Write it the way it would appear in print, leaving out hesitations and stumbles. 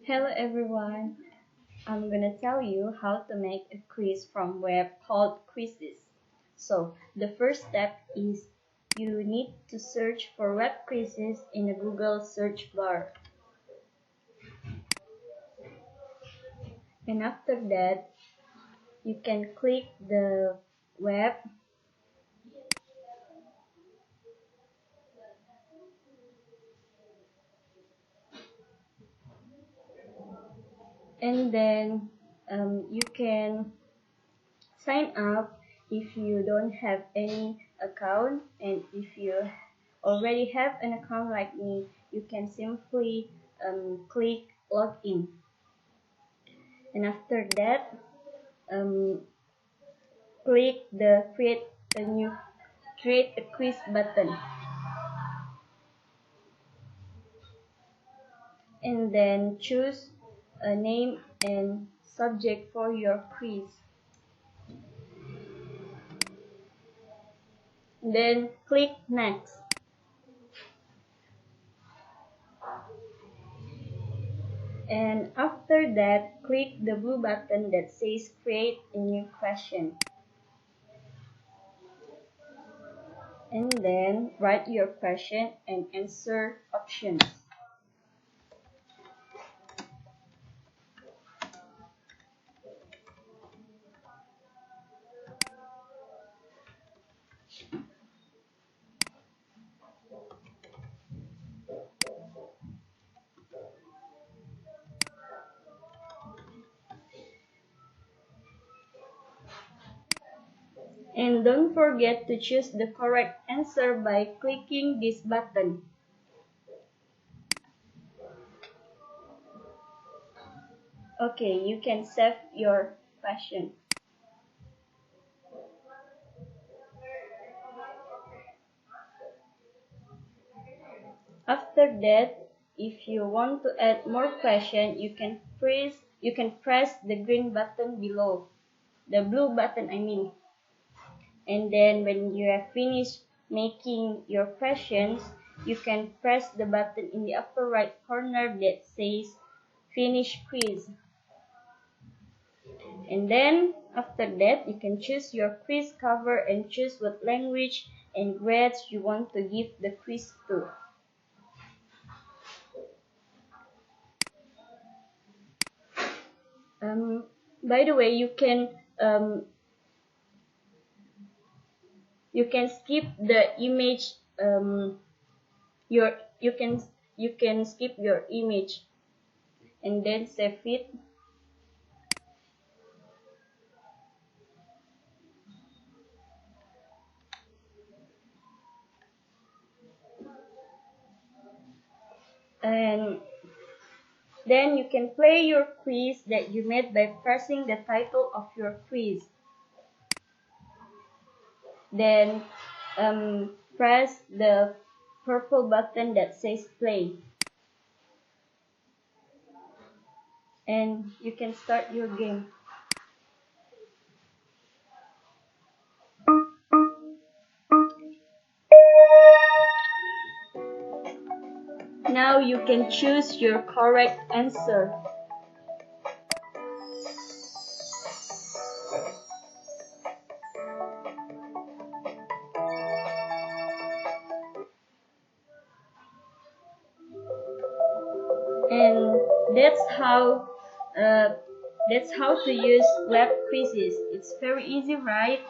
Hello everyone, I'm gonna tell you how to make a quiz from web called quizzes. So the first step is you need to search for web quizzes in the Google search bar. And after that, you can click the web and then you can sign up if you don't have any account, and if you already have an account like me, you can simply click login. And after that, um, click the create a quiz button, and then choose a name and subject for your quiz. Then click next. And after that, click the blue button that says create a new question. And then write your question and answer options. And don't forget to choose the correct answer by clicking this button. Okay, you can save your question. After that, if you want to add more questions, you can press the green button below, the blue button I mean. And then when you have finished making your questions, you can press the button in the upper right corner that says Finish Quiz. And then after that, you can choose your quiz cover and choose what language and grades you want to give the quiz to. By the way, you can skip the image. You can skip your image and then save it. And then you can play your quiz that you made by pressing the title of your quiz. Then press the purple button that says play. And you can start your game. Now you can choose your correct answer. And that's how to use web quizzes. It's very easy, right?